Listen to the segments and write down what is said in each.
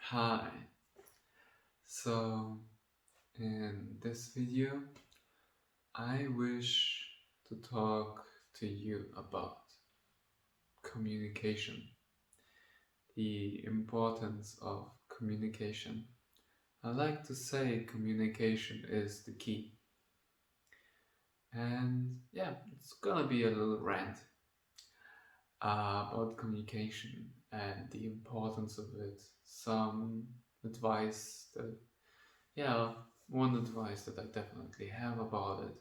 Hi. So, in this video, I wish to talk to you about communication, the importance of communication. I like to say communication is the key. And yeah, it's gonna be a little rant about communication and the importance of it. Some advice that, yeah, one advice that I definitely have about it.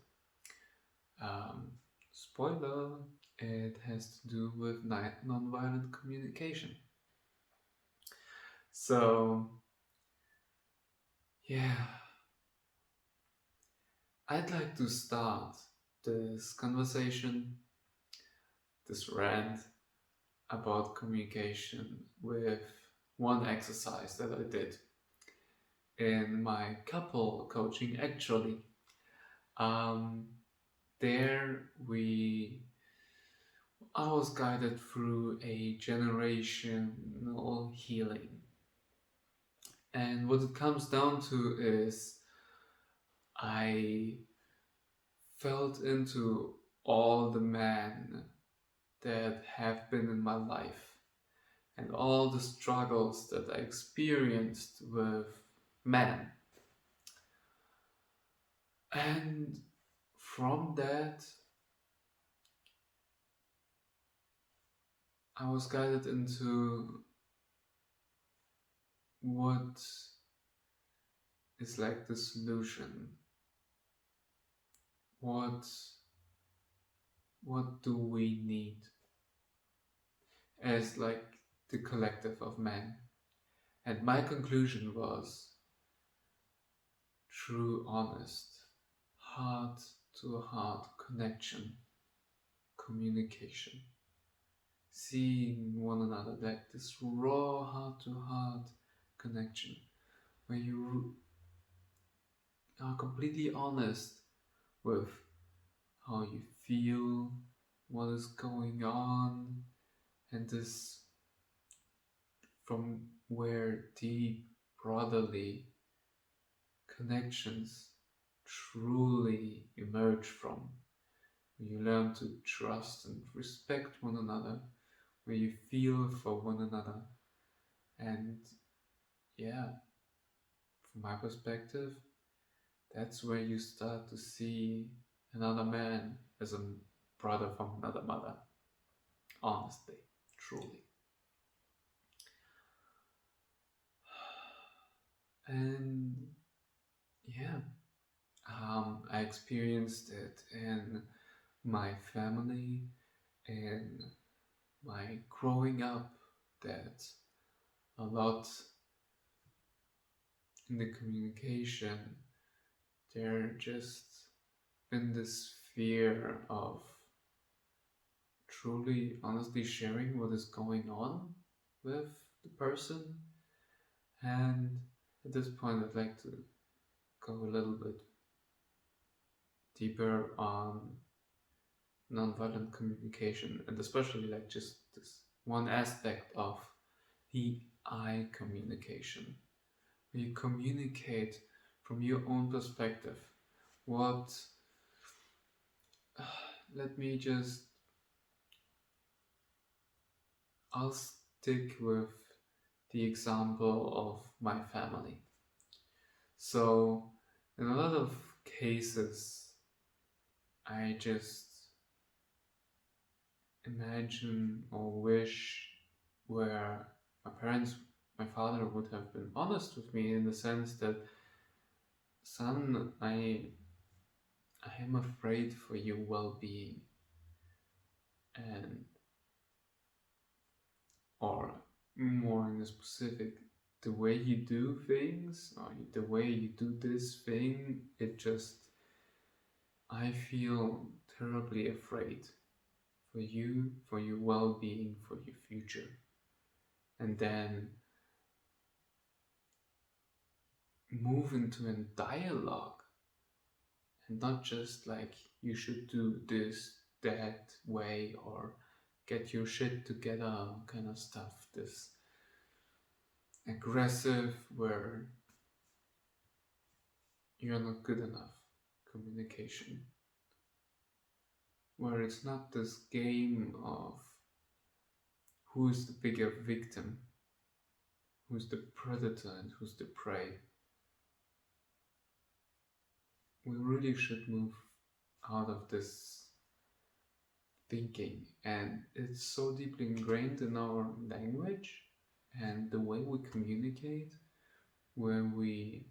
Spoiler, it has to do with nonviolent communication. So, yeah, I'd like to start this conversation, this rant about communication with one exercise that I did in my couple coaching actually. Um, there I was guided through a generational healing. And what it comes down to is I felt into all the men that have been in my life and all the struggles that I experienced with men. And from that, I was guided into what is like the solution. What what do we need as like the collective of men? And my conclusion was true, honest, heart to heart connection, communication, seeing one another like this raw heart to heart connection where you are completely honest with how you feel, what is going on, and this from where deep brotherly connections truly emerge from. Where you learn to trust and respect one another, where you feel for one another. And yeah, from my perspective, that's where you start to see another man as a brother from another mother. Honestly, truly. And yeah, I experienced it in my family and my growing up that a lot in the communication there just been this fear of truly honestly sharing what is going on with the person. And at this point I'd like to go a little bit deeper on nonviolent communication and especially like just this one aspect of the I communication. You communicate from your own perspective. What, let me just, I'll stick with the example of my family. So, in a lot of cases, I just imagine or wish where my father would have been honest with me in the sense that, son, I am afraid for your well-being, and or more in a specific, the way you do things or the way you do this thing, it just, I feel terribly afraid for you, for your well-being, for your future. And then move into a dialogue and not just like you should do this that way or get your shit together kind of stuff. This aggressive, where you're not good enough communication, where it's not this game of who is the bigger victim, who's the predator and who's the prey. We really should move out of this thinking, and it's so deeply ingrained in our language and the way we communicate, where we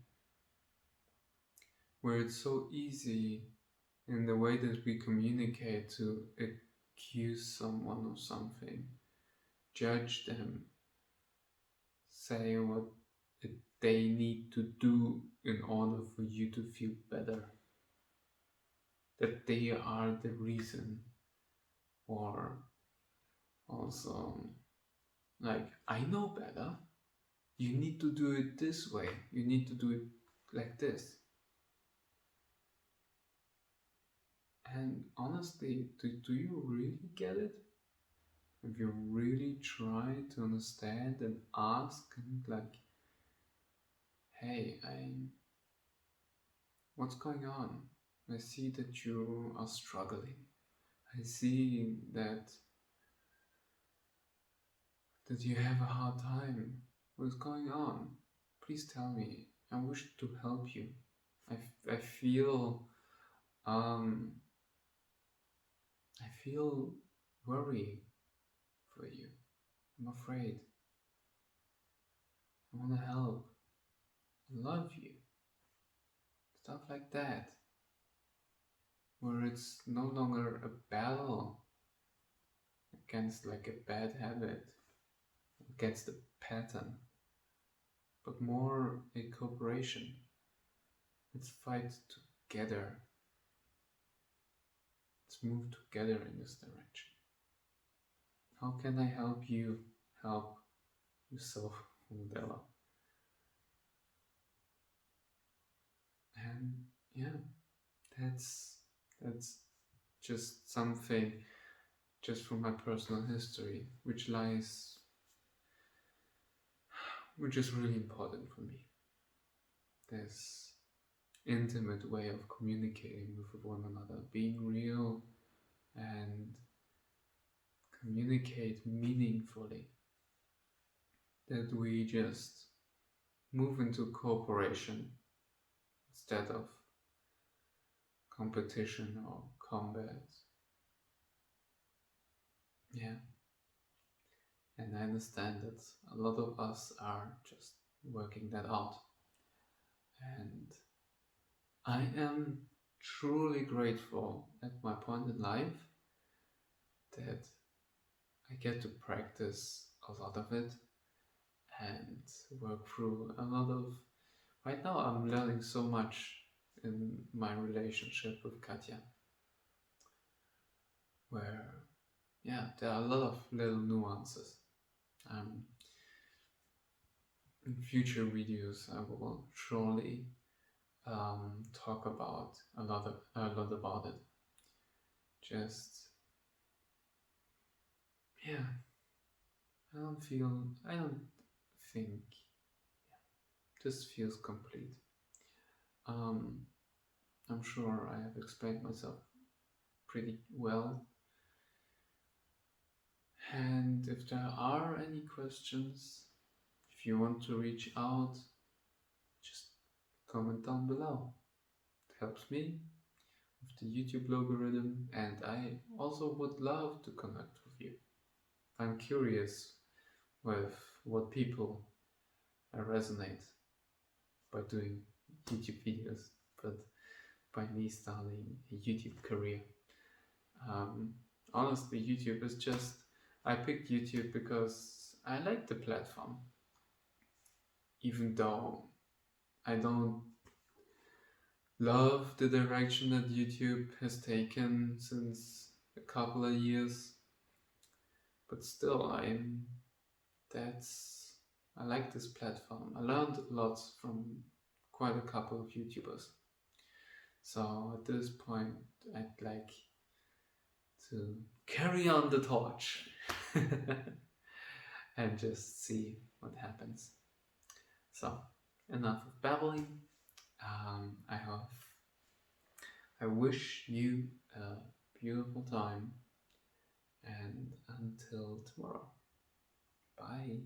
where it's so easy in the way that we communicate to accuse someone of something, judge them, say what they need to do in order for you to feel better, that they are the reason, or also like, I know better, you need to do it this way, you need to do it like this. And honestly, do you really get it? If you really try to understand and ask and like, hey, what's going on? I see that you are struggling. I see that you have a hard time. What's going on? Please tell me. I wish to help you. I feel um I feel worry for you. I'm afraid. I want to help. I love you. Stuff like that. Where it's no longer a battle against like a bad habit, against the pattern, but more a cooperation. Let's fight together. Let's move together in this direction. How can I help you help yourself, whatever? And yeah, that's just something just from my personal history, which is really important for me. This intimate way of communicating with one another, being real and communicate meaningfully, that we just move into cooperation instead of competition or combat. Yeah, and I understand that a lot of us are just working that out, and I am truly grateful at my point in life that I get to practice a lot of it and work through a lot of. Right now, I'm learning so much in my relationship with Katya, where, yeah, there are a lot of little nuances. In future videos, I will surely talk about a lot about it. Just, yeah, I don't think, this feels complete. I'm sure I have explained myself pretty well. And if there are any questions, if you want to reach out, just comment down below. It helps me with the YouTube algorithm, and I also would love to connect with you. I'm curious with what people resonate by doing YouTube videos, but by me starting a YouTube career. Honestly, YouTube is just, I picked YouTube because I like the platform, even though I don't love the direction that YouTube has taken since a couple of years, but still, I like this platform. I learned a lot from quite a couple of YouTubers. So at this point, I'd like to carry on the torch and just see what happens. So, enough of babbling. I wish you a beautiful time, and until tomorrow. Bye.